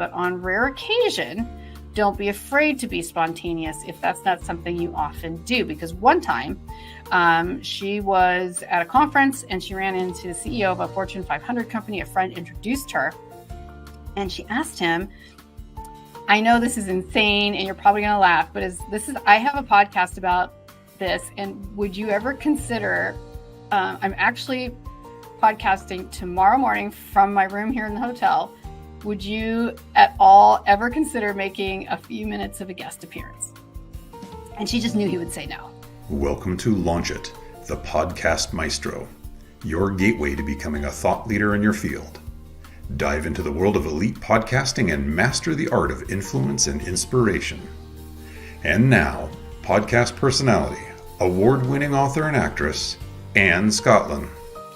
but on rare occasion, don't be afraid to be spontaneous if that's not something you often do. Because one time she was at a conference and she ran into the CEO of a Fortune 500 company. A friend introduced her and she asked him, I know this is insane and you're probably going to laugh, but I have a podcast about this, and would you ever consider, I'm actually podcasting tomorrow morning from my room here in the hotel. Would you at all ever consider making a few minutes of a guest appearance? And she just knew he would say no. Welcome to Launch It, the Podcast Maestro, your gateway to becoming a thought leader in your field. Dive into the world of elite podcasting and master the art of influence and inspiration. And now, podcast personality, award-winning author and actress, Anne Scottlin.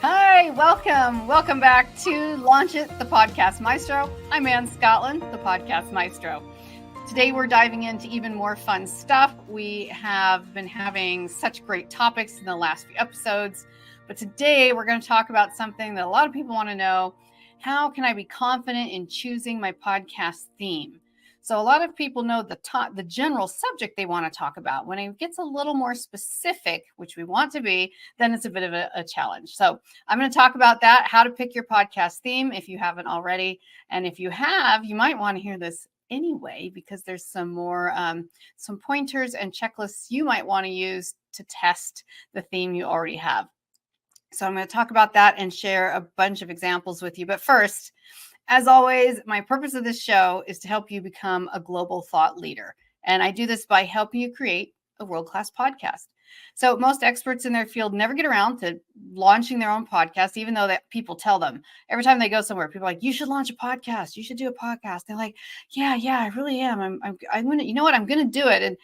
Hi, welcome. Welcome back to Launch It, the Podcast Maestro. I'm Anne Scottlin, the Podcast Maestro. Today we're diving into even more fun stuff. We have been having such great topics in the last few episodes, but today we're going to talk about something that a lot of people want to know. How can I be confident in choosing my podcast theme? So a lot of people know the general subject they want to talk about. When it gets a little more specific, which we want to be, then it's a bit of a challenge. So I'm going to talk about that, how to pick your podcast theme if you haven't already. And if you have, you might want to hear this anyway, because there's some more, some pointers and checklists you might want to use to test the theme you already have. So I'm going to talk about that and share a bunch of examples with you. But first, as always, my purpose of this show is to help you become a global thought leader. And I do this by helping you create a world-class podcast. So most experts in their field never get around to launching their own podcast, even though that people tell them every time they go somewhere, people are like, you should launch a podcast. You should do a podcast. They're like, yeah, I really am. I'm going to, you know what? I'm going to do it.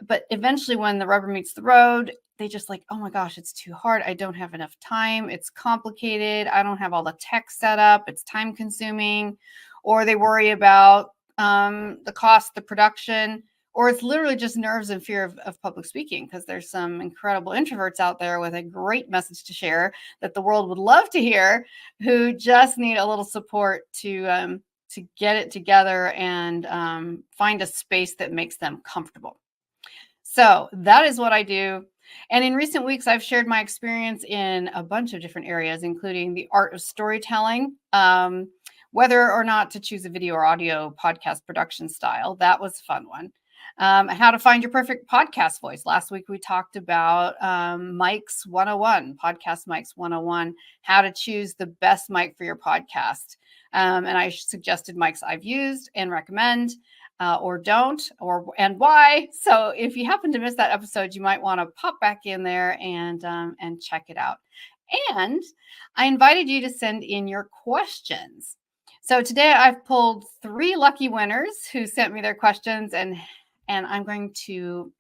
But eventually when the rubber meets the road, they just like, oh my gosh, it's too hard. I don't have enough time. It's complicated. I don't have all the tech set up. It's time consuming. Or they worry about the cost, the production, or it's literally just nerves and fear of public speaking, because there's some incredible introverts out there with a great message to share that the world would love to hear, who just need a little support to get it together and find a space that makes them comfortable. So that is what I do. And in recent weeks, I've shared my experience in a bunch of different areas, including the art of storytelling, whether or not to choose a video or audio podcast production style. That was a fun one. How to find your perfect podcast voice. Last week, we talked about mics 101, podcast mics 101, how to choose the best mic for your podcast. And I suggested mics I've used and recommend. Or don't, and why. So if you happen to miss that episode, you might want to pop back in there and check it out. And I invited you to send in your questions. So today I've pulled 3 lucky winners who sent me their questions, and I'm going to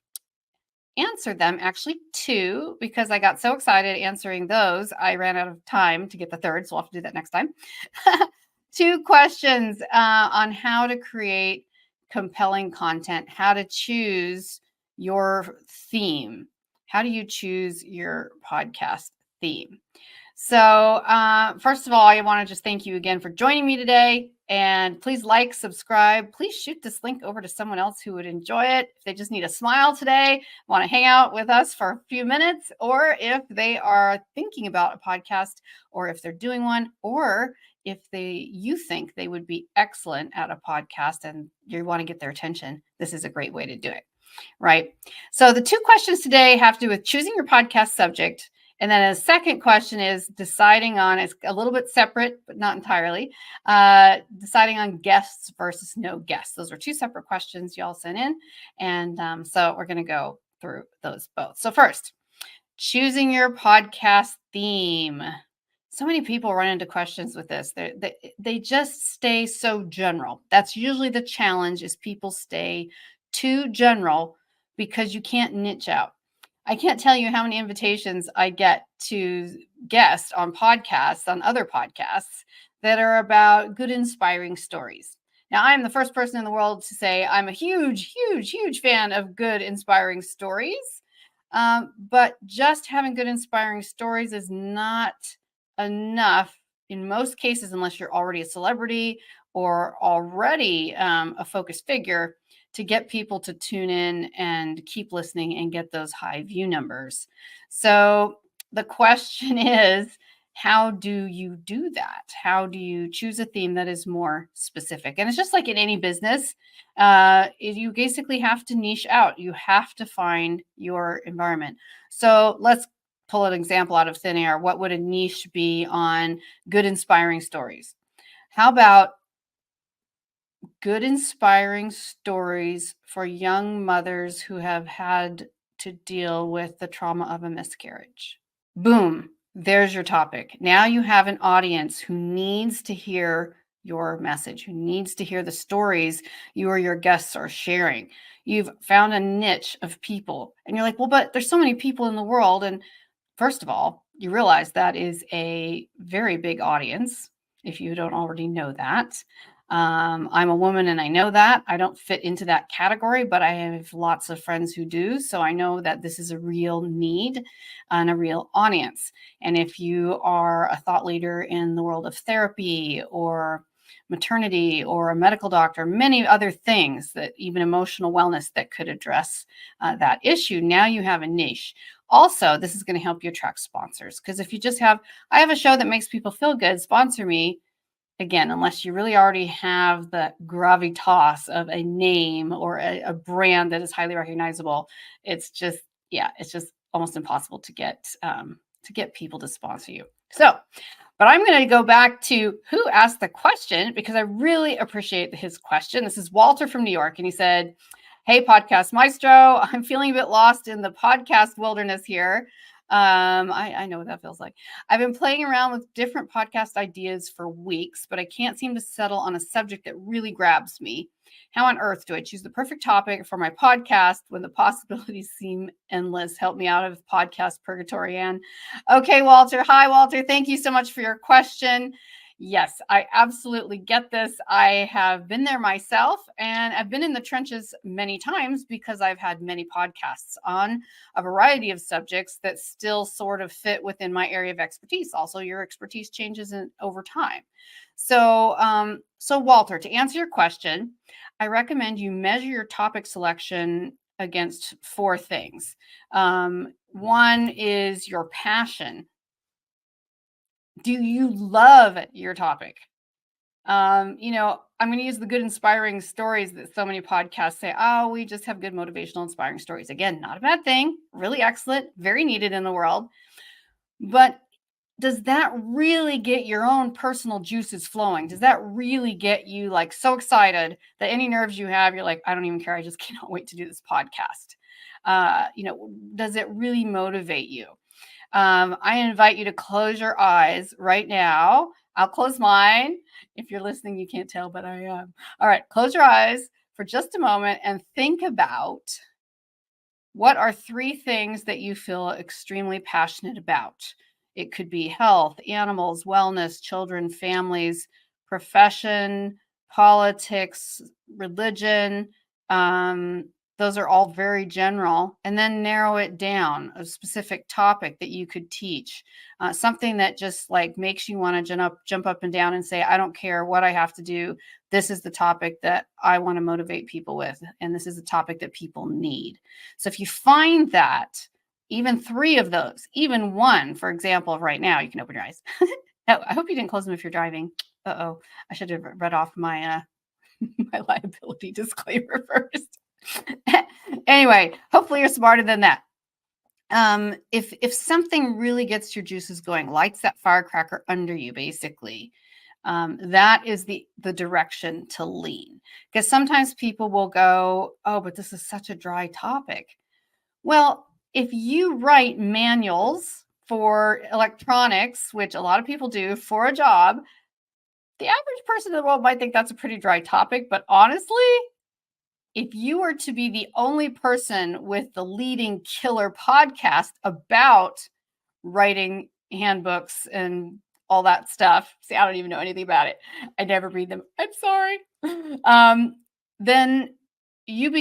answer them, actually 2, because I got so excited answering those, I ran out of time to get the third, so I'll have to do that next time. 2 questions on how to create compelling content, how to choose your theme. How do you choose your podcast theme? So first of all, I want to just thank you again for joining me today. And please like, subscribe. Please shoot this link over to someone else who would enjoy it. If they just need a smile today, want to hang out with us for a few minutes, or if they are thinking about a podcast, or if they're doing one, or if you think they would be excellent at a podcast and you want to get their attention, this is a great way to do it, right? So the 2 questions today have to do with choosing your podcast subject. And then a second question is deciding on, it's a little bit separate, but not entirely, deciding on guests versus no guests. Those are 2 separate questions y'all sent in. And so we're going to go through those both. So first, choosing your podcast theme. So many people run into questions with this. They just stay so general. That's usually the challenge, is people stay too general because you can't niche out. I can't tell you how many invitations I get to guest on podcasts, on other podcasts that are about good, inspiring stories. Now, I'm the first person in the world to say I'm a huge, huge, huge fan of good, inspiring stories. But just having good, inspiring stories is not enough in most cases, unless you're already a celebrity or already a focused figure to get people to tune in and keep listening and get those high view numbers. So the question is, how do you do that? How do you choose a theme that is more specific? And it's just like in any business, you basically have to niche out. You have to find your environment. So let's pull an example out of thin air. What would a niche be on good, inspiring stories? How about good, inspiring stories for young mothers who have had to deal with the trauma of a miscarriage? Boom, there's your topic. Now you have an audience who needs to hear your message, who needs to hear the stories you or your guests are sharing. You've found a niche of people, and you're like, well, but there's so many people in the world. And first of all, you realize that is a very big audience, if you don't already know that. I'm a woman and I know that. I don't fit into that category, but I have lots of friends who do. So I know that this is a real need and a real audience. And if you are a thought leader in the world of therapy or maternity or a medical doctor, many other things, that even emotional wellness that could address that issue, now you have a niche. Also, this is going to help you attract sponsors, because if you just have, I have a show that makes people feel good, sponsor me. Again, unless you really already have the gravitas of a name or a brand that is highly recognizable, it's just almost impossible to get people to sponsor you. So, but I'm going to go back to who asked the question, because I really appreciate his question. This is Walter from New York, and he said, "Hey, Podcast Maestro, I'm feeling a bit lost in the podcast wilderness here. I know what that feels like. I've been playing around with different podcast ideas for weeks, but I can't seem to settle on a subject that really grabs me. How on earth do I choose the perfect topic for my podcast when the possibilities seem endless? Help me out of podcast purgatory, Anne." Okay, Walter. Hi, Walter. Thank you so much for your question. Yes, I absolutely get this. I have been there myself, and I've been in the trenches many times because I've had many podcasts on a variety of subjects that still sort of fit within my area of expertise. Also, your expertise changes over time. So Walter, to answer your question, I recommend you measure your topic selection against 4 things. One is your passion. Do you love your topic? I'm going to use the good, inspiring stories that so many podcasts say, oh, we just have good, motivational, inspiring stories. Again, not a bad thing. Really excellent. Very needed in the world. But does that really get your own personal juices flowing? Does that really get you like so excited that any nerves you have, you're like, I don't even care. I just cannot wait to do this podcast. Does it really motivate you? I invite you to close your eyes right now. I'll close mine. If you're listening, you can't tell, but I am. All right, close your eyes for just a moment and think about, what are 3 things that you feel extremely passionate about? It could be health, animals, wellness, children, families, profession, politics, religion. Those are all very general. And then narrow it down, a specific topic that you could teach, something that just like makes you want to jump up and down and say, I don't care what I have to do. This is the topic that I want to motivate people with. And this is the topic that people need. So if you find that, even 3 of those, even 1, for example, right now, you can open your eyes. I hope you didn't close them if you're driving. Uh-oh, I should have read off my my liability disclaimer first. Anyway, hopefully you're smarter than that. If something really gets your juices going, lights that firecracker under you, basically, that is the direction to lean. Because sometimes people will go, oh, but this is such a dry topic. Well, if you write manuals for electronics, which a lot of people do for a job, the average person in the world might think that's a pretty dry topic. But honestly, if you were to be the only person with the leading killer podcast about writing handbooks and all that stuff, see, I don't even know anything about it. I never read them. I'm sorry. Then you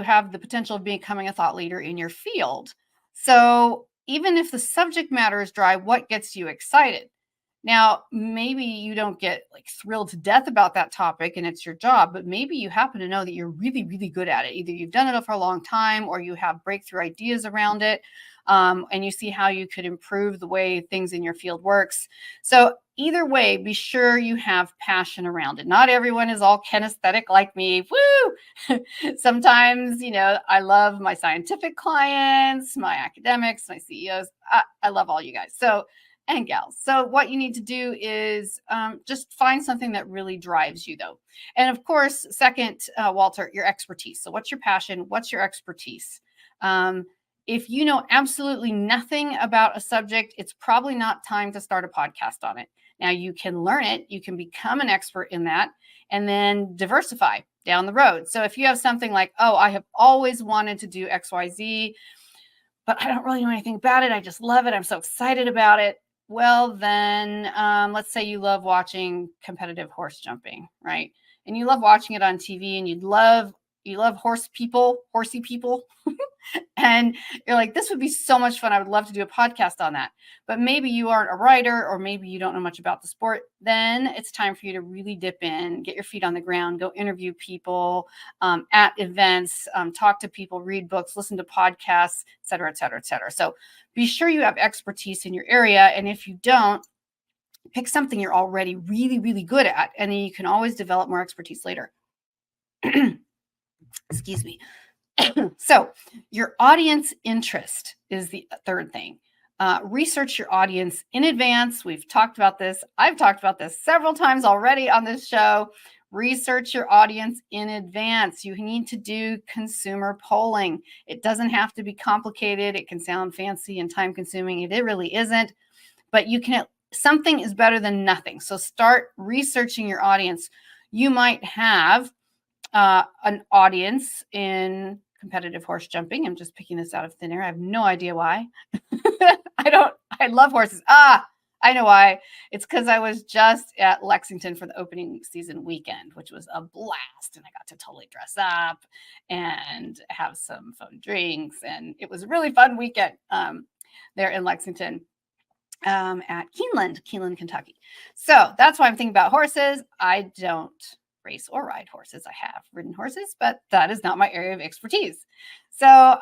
have the potential of becoming a thought leader in your field. So even if the subject matter is dry, what gets you excited? Now, maybe you don't get like thrilled to death about that topic and it's your job, but maybe you happen to know that you're really, really good at it. Either you've done it for a long time or you have breakthrough ideas around it, and you see how you could improve the way things in your field works. So either way, be sure you have passion around it. Not everyone is all kinesthetic like me. Woo! Sometimes, I love my scientific clients, my academics, my CEOs. I love all you guys. And gals. So what you need to do is just find something that really drives you, though. And of course, second, Walter, your expertise. So what's your passion? What's your expertise? If you know absolutely nothing about a subject, it's probably not time to start a podcast on it. Now, you can learn it. You can become an expert in that and then diversify down the road. So if you have something like, oh, I have always wanted to do XYZ, but I don't really know anything about it. I just love it. I'm so excited about it. Well, then let's say you love watching competitive horse jumping, right? And you love watching it on TV and you love horsey people. And you're like, this would be so much fun. I would love to do a podcast on that. But maybe you aren't a writer or maybe you don't know much about the sport. Then it's time for you to really dip in, get your feet on the ground, go interview people at events, talk to people, read books, listen to podcasts, et cetera, et cetera, et cetera. So be sure you have expertise in your area. And if you don't, pick something you're already really, really good at. And then you can always develop more expertise later. Excuse me. So your audience interest is the third thing. Research your audience in advance. We've talked about this. I've talked about this several times already on this show. Research your audience in advance. You need to do consumer polling. It doesn't have to be complicated. It can sound fancy and time consuming. It really isn't, but something is better than nothing. So start researching your audience. You might have an audience in competitive horse jumping. I'm just picking this out of thin air. I have no idea why. I love horses. I know why. It's because I was just at Lexington for the opening season weekend, which was a blast. And I got to totally dress up and have some fun drinks. And it was a really fun weekend there in Lexington at Keeneland, Kentucky. So that's why I'm thinking about horses. I don't race or ride horses. I have ridden horses, but that is not my area of expertise. So,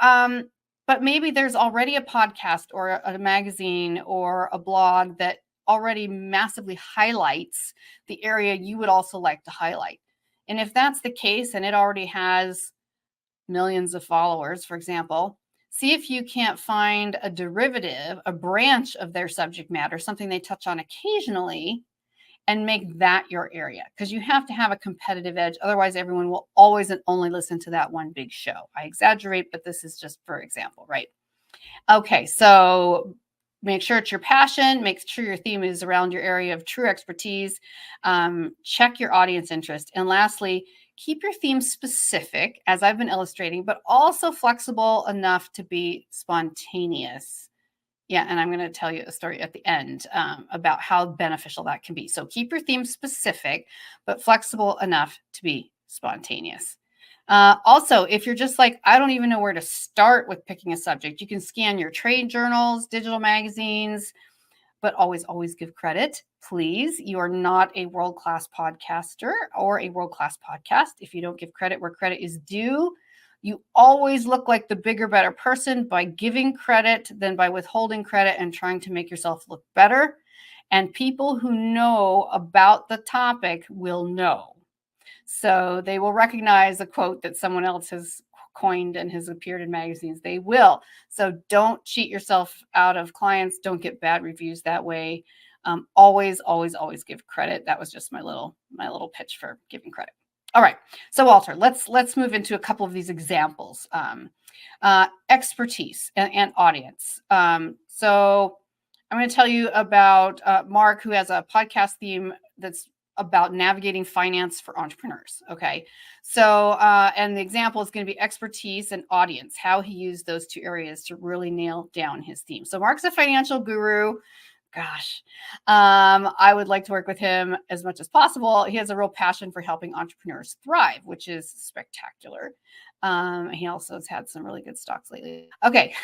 but maybe there's already a podcast or a magazine or a blog that already massively highlights the area you would also like to highlight. And if that's the case, and it already has millions of followers, for example, see if you can't find a derivative, a branch of their subject matter, something they touch on occasionally, and make that your area, because you have to have a competitive edge. Otherwise, everyone will always and only listen to that one big show. I exaggerate, but this is just for example, right? Okay, so make sure it's your passion. Make sure your theme is around your area of true expertise. Check your audience interest. And lastly, keep your theme specific, as I've been illustrating, but also flexible enough to be spontaneous. Yeah, and I'm going to tell you a story at the end about how beneficial that can be. So keep your theme specific, but flexible enough to be spontaneous. Also, if you're just like, I don't even know where to start with picking a subject, you can scan your trade journals, digital magazines, but always, always give credit, please. You are not a world-class podcaster or a world-class podcast if you don't give credit where credit is due. You always look like the bigger, better person by giving credit than by withholding credit and trying to make yourself look better. And people who know about the topic will know. So they will recognize a quote that someone else has coined and has appeared in magazines. They will. So don't cheat yourself out of clients. Don't get bad reviews that way. Always, always, always give credit. That was just my little pitch for giving credit. All right. So Walter, let's move into a couple of these examples. Expertise and audience. So I'm going to tell you about Mark, who has a podcast theme that's about navigating finance for entrepreneurs. Okay. So, and the example is going to be expertise and audience, how he used those two areas to really nail down his theme. So Mark's a financial guru. Gosh, I would like to work with him as much as possible. He has a real passion for helping entrepreneurs thrive, which is spectacular. He also has had some really good stocks lately. Okay,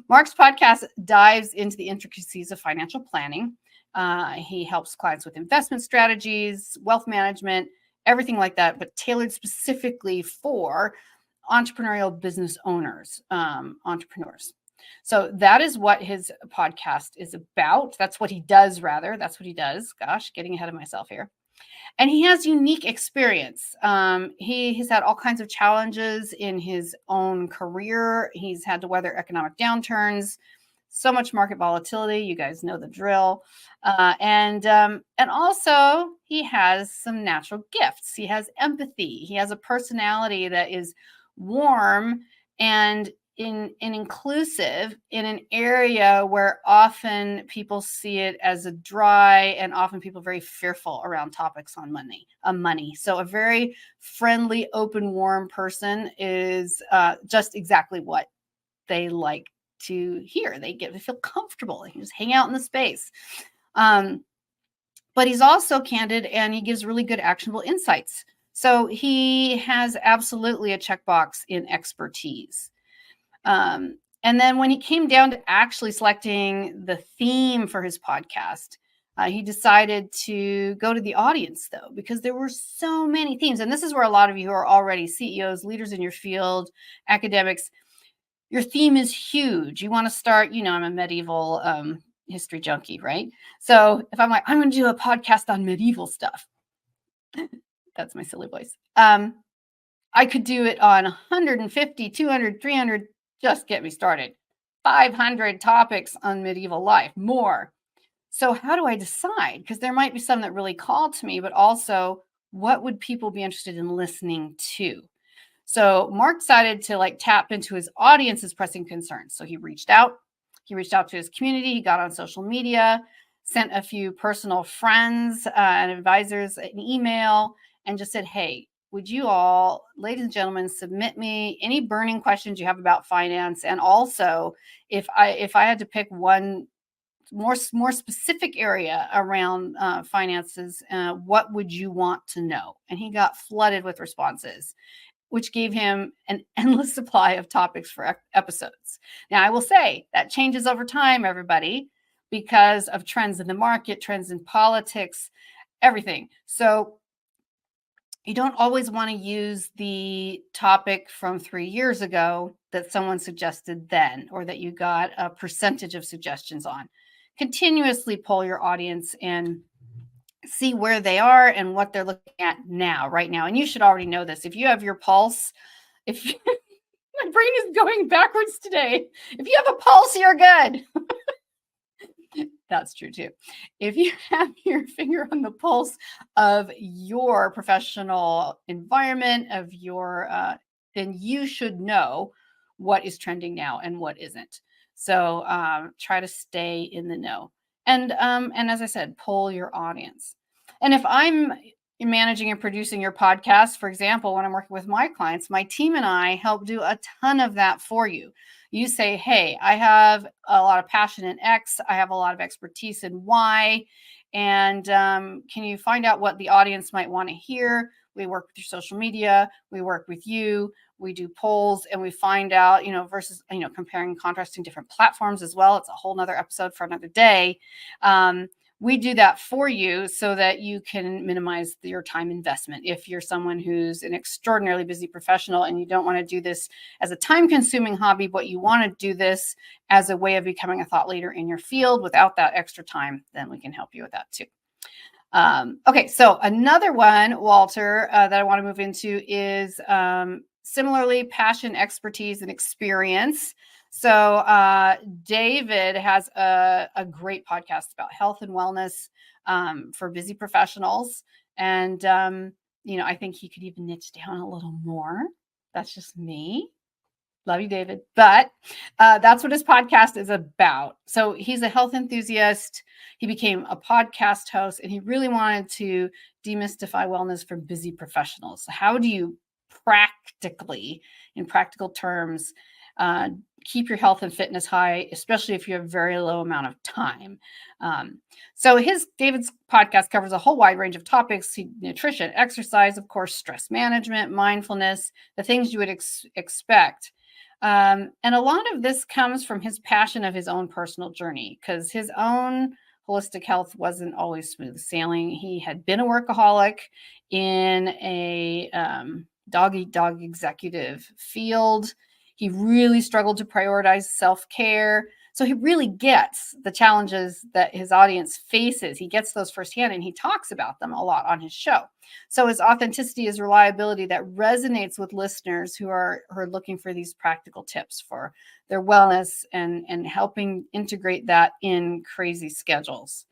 Mark's podcast dives into the intricacies of financial planning. He helps clients with investment strategies, wealth management, everything like that, but tailored specifically for entrepreneurial business owners, entrepreneurs. So that is what his podcast is about. That's what he does, rather. That's what he does. Gosh, getting ahead of myself here. And he has unique experience. He's had all kinds of challenges in his own career. He's had to weather economic downturns, so much market volatility. You guys know the drill. And also he has some natural gifts. He has empathy. He has a personality that is warm and inclusive in an area where often people see it as a dry, and often people very fearful around topics on money. So a very friendly, open, warm person is just exactly what they like to hear. They feel comfortable. They can just hang out in the space. But he's also candid, and he gives really good actionable insights. So he has absolutely a checkbox in expertise. And then when he came down to actually selecting the theme for his podcast, he decided to go to the audience, though, because there were so many themes. And this is where a lot of you who are already CEOs, leaders in your field, academics, your theme is huge. You want to start, I'm a medieval history junkie, right? So if I'm like, I'm going to do a podcast on medieval stuff, that's my silly voice. I could do it on 150, 200, 300, just get me started. 500 topics on medieval life, more. So how do I decide? Because there might be some that really call to me, but also what would people be interested in listening to? So Mark decided to tap into his audience's pressing concerns. So he reached out to his community. He got on social media, sent a few personal friends and advisors an email, and just said, hey, would you all, ladies and gentlemen, submit me any burning questions you have about finance? And also, if I had to pick one more specific area around finances, what would you want to know? And he got flooded with responses, which gave him an endless supply of topics for episodes. Now, I will say that changes over time, everybody, because of trends in the market, trends in politics, everything. So you don't always want to use the topic from 3 years ago that someone suggested then, or that you got a percentage of suggestions on. Continuously poll your audience and see where they are and what they're looking at right now. And you should already know this. If you have your pulse, my brain is going backwards today. If you have a pulse, you're good. That's true too. If you have your finger on the pulse of your professional environment, then you should know what is trending now and what isn't. So try to stay in the know. And as I said, poll your audience. And if I'm managing and producing your podcast, for example, when I'm working with my clients, my team and I help do a ton of that for you. You say, hey, I have a lot of passion in X. I have a lot of expertise in Y. And can you find out what the audience might want to hear? We work with your social media. We work with you. We do polls, and we find out, versus, comparing and contrasting different platforms as well. It's a whole nother episode for another day. We do that for you so that you can minimize your time investment. If you're someone who's an extraordinarily busy professional and you don't want to do this as a time-consuming hobby, but you want to do this as a way of becoming a thought leader in your field without that extra time, then we can help you with that too. Okay, so another one, Walter, that I want to move into is similarly passion, expertise, and experience. So David has a great podcast about health and wellness for busy professionals. And, I think he could even niche down a little more. That's just me. Love you, David. But that's what his podcast is about. So he's a health enthusiast. He became a podcast host, and he really wanted to demystify wellness for busy professionals. So how do you practically, in practical terms, keep your health and fitness high, especially if you have very low amount of time? So David's podcast covers a whole wide range of topics: nutrition, exercise, of course, stress management, mindfulness, the things you would expect. And a lot of this comes from his passion of his own personal journey, because his own holistic health wasn't always smooth sailing. He had been a workaholic in a dog-eat-dog executive field. He really struggled to prioritize self-care. So he really gets the challenges that his audience faces. He gets those firsthand, and he talks about them a lot on his show. So his authenticity is reliability that resonates with listeners who are looking for these practical tips for their wellness and helping integrate that in crazy schedules.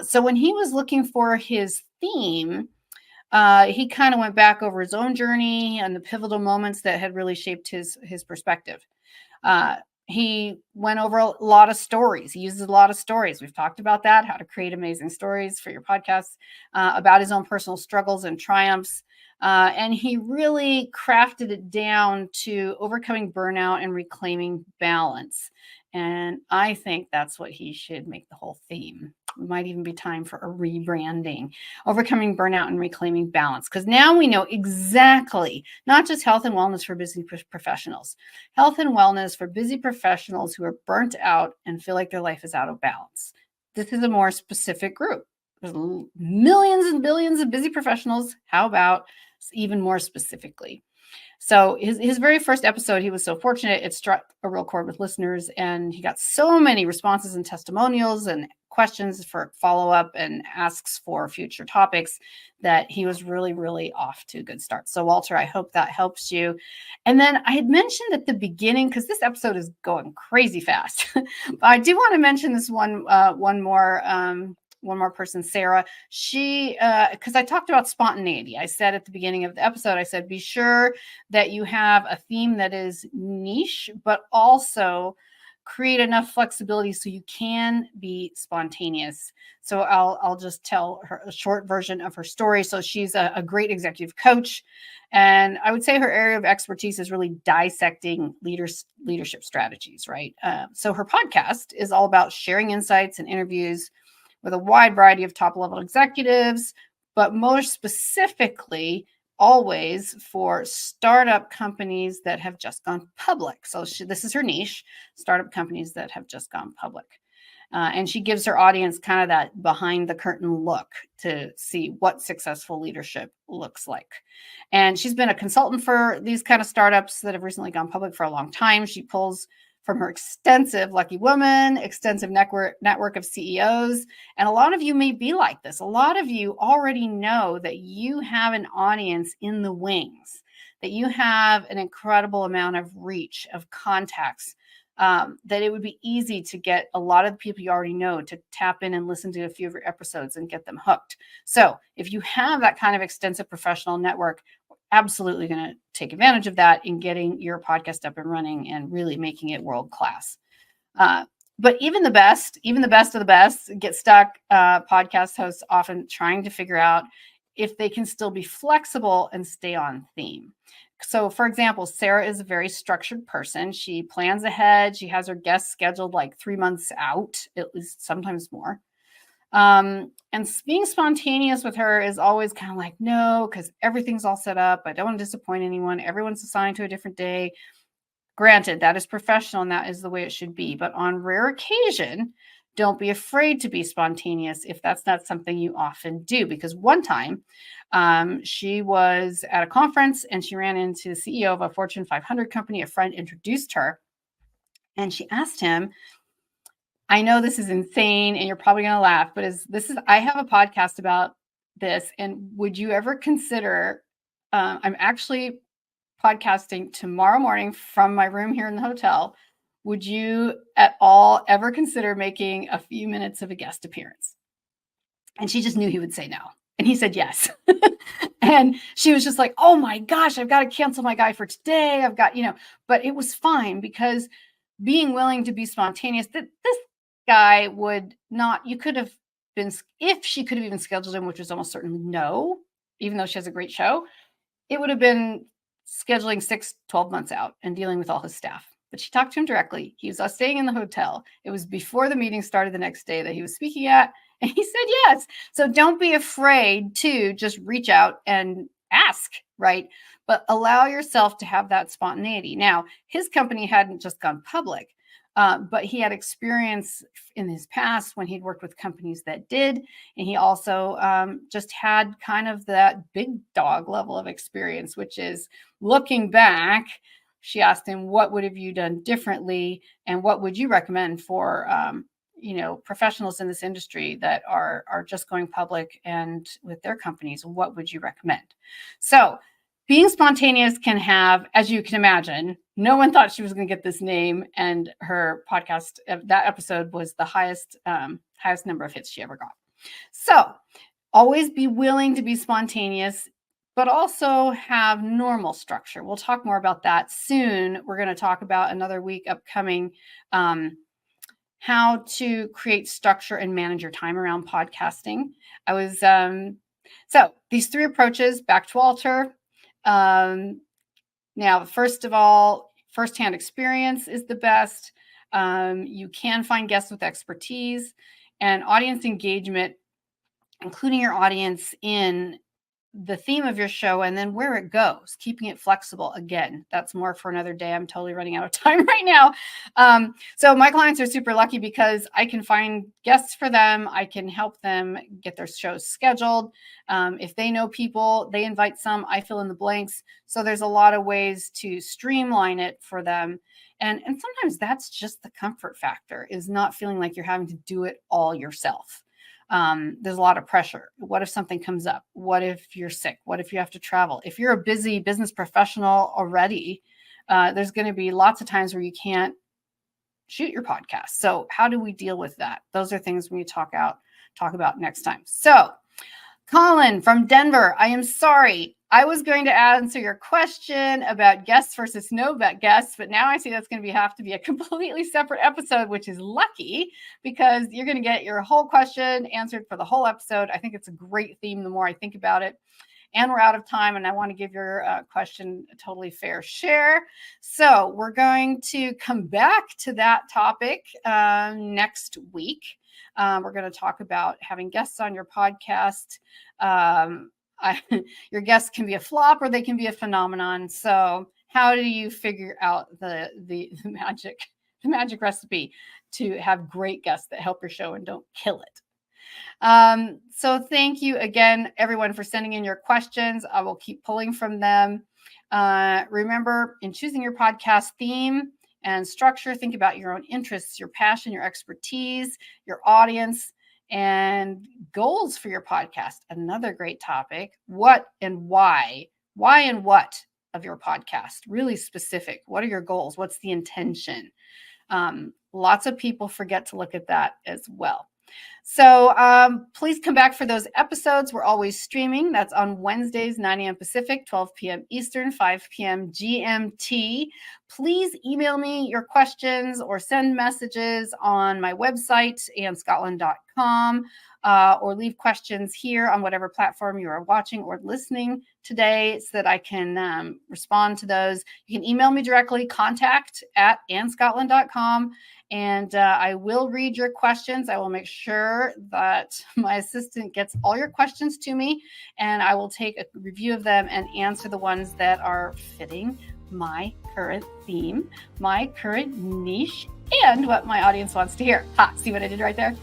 So when he was looking for his theme, he kind of went back over his own journey and the pivotal moments that had really shaped his perspective. He went over a lot of stories. He uses a lot of stories. We've talked about that, how to create amazing stories for your podcast, about his own personal struggles and triumphs. And he really crafted it down to overcoming burnout and reclaiming balance. And I think that's what he should make the whole theme. It might even be time for a rebranding, overcoming burnout and reclaiming balance. Because now we know exactly, not just health and wellness for busy professionals, health and wellness for busy professionals who are burnt out and feel like their life is out of balance. This is a more specific group. There's millions and billions of busy professionals. How about even more specifically? So his very first episode, he was so fortunate, it struck a real chord with listeners, and he got so many responses and testimonials and questions for follow-up and asks for future topics that he was really, really off to a good start. So Walter, I hope that helps you. And then I had mentioned at the beginning, because this episode is going crazy fast, but I do want to mention this one more person, Sarah. She, because I talked about spontaneity. I said at the beginning of the episode, I said, be sure that you have a theme that is niche, but also create enough flexibility so you can be spontaneous. So I'll just tell her a short version of her story. So she's a great executive coach. And I would say her area of expertise is really dissecting leadership strategies, right? So her podcast is all about sharing insights and interviews with a wide variety of top-level executives, but more specifically, always for startup companies that have just gone public. So this is her niche, startup companies that have just gone public. And she gives her audience kind of that behind-the-curtain look to see what successful leadership looks like. And she's been a consultant for these kind of startups that have recently gone public for a long time. She pulls from her extensive lucky woman, extensive network of CEOs. And a lot of you may be like this. A lot of you already know that you have an audience in the wings, that you have an incredible amount of reach, of contacts, that it would be easy to get a lot of the people you already know to tap in and listen to a few of your episodes and get them hooked. So if you have that kind of extensive professional network, absolutely going to take advantage of that in getting your podcast up and running and really making it world class. But even the best of the best get stuck. Podcast hosts often trying to figure out if they can still be flexible and stay on theme. So, for example, Sarah is a very structured person. She plans ahead. She has her guests scheduled like 3 months out, at least sometimes more. And being spontaneous with her is always kind of like, no, because everything's all set up. I don't want to disappoint anyone. Everyone's assigned to a different day. Granted, that is professional and that is the way it should be. But on rare occasion, don't be afraid to be spontaneous if that's not something you often do. Because one time she was at a conference and she ran into the CEO of a Fortune 500 company. A friend introduced her and she asked him, I know this is insane and you're probably going to laugh, but I have a podcast about this. And would you ever consider, I'm actually podcasting tomorrow morning from my room here in the hotel. Would you at all ever consider making a few minutes of a guest appearance? And she just knew he would say no. And he said yes. And she was just like, oh my gosh, I've got to cancel my guy for today. I've got, but it was fine because being willing to be spontaneous, this guy would not, you could have been, if she could have even scheduled him, which was almost certainly no, even though she has a great show, it would have been scheduling 12 months out and dealing with all his staff. But she talked to him directly. He was staying in the hotel. It was before the meeting started the next day that he was speaking at, and he said yes. So don't be afraid to just reach out and ask, right? But allow yourself to have that spontaneity. Now, his company hadn't just gone public. But he had experience in his past when he'd worked with companies that did. And he also just had kind of that big dog level of experience, which is looking back. She asked him, what would have you done differently? And what would you recommend for, professionals in this industry that are just going public and with their companies? What would you recommend? So being spontaneous can have, as you can imagine, no one thought she was going to get this name, and her podcast, that episode was the highest number of hits she ever got. So always be willing to be spontaneous, but also have normal structure. We'll talk more about that soon. We're going to talk about another week upcoming, how to create structure and manage your time around podcasting. So these 3 approaches, back to Walter. Now, first of all, firsthand experience is the best. You can find guests with expertise, and audience engagement, including your audience in the theme of your show and then where it goes, keeping it flexible. Again, that's more for another day. I'm totally running out of time right now. So my clients are super lucky because I can find guests for them. I can help them get their shows scheduled. If they know people, they invite some, I fill in the blanks. So there's a lot of ways to streamline it for them. And sometimes that's just the comfort factor, is not feeling like you're having to do it all yourself. There's a lot of pressure. What if something comes up? What if you're sick? What if you have to travel? If you're a busy business professional already, there's going to be lots of times where you can't shoot your podcast. So how do we deal with that? Those are things we talk about next time. So Colin from Denver, I am sorry. I was going to answer your question about guests versus no guests, but now I see that's going to have to be a completely separate episode, which is lucky because you're going to get your whole question answered for the whole episode. I think it's a great theme the more I think about it. And we're out of time, and I want to give your question a totally fair share. So we're going to come back to that topic next week. We're going to talk about having guests on your podcast. Your guests can be a flop or they can be a phenomenon. So how do you figure out the magic recipe to have great guests that help your show and don't kill it? So thank you again, everyone, for sending in your questions. I will keep pulling from them. Remember, in choosing your podcast theme and structure, think about your own interests, your passion, your expertise, your audience, and goals for your podcast. Another great topic. What and why and what of your podcast? Really specific. What are your goals? What's the intention? Lots of people forget to look at that as well. So please come back for those episodes. We're always streaming. That's on Wednesdays, 9 a.m. Pacific, 12 p.m. Eastern, 5 p.m. GMT. Please email me your questions or send messages on my website, annescottlin.com, or leave questions here on whatever platform you are watching or listening today so that I can respond to those. You can email me directly, contact@annescottlin.com. And I will read your questions. I will make sure that my assistant gets all your questions to me, and I will take a review of them and answer the ones that are fitting my current theme, my current niche, and what my audience wants to hear. See what I did right there?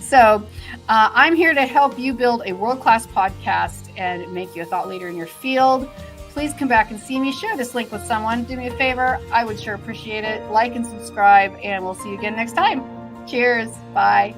So I'm here to help you build a world-class podcast and make you a thought leader in your field. Please come back and see me. Share this link with someone. Do me a favor. I would sure appreciate it. Like and subscribe, and we'll see you again next time. Cheers. Bye.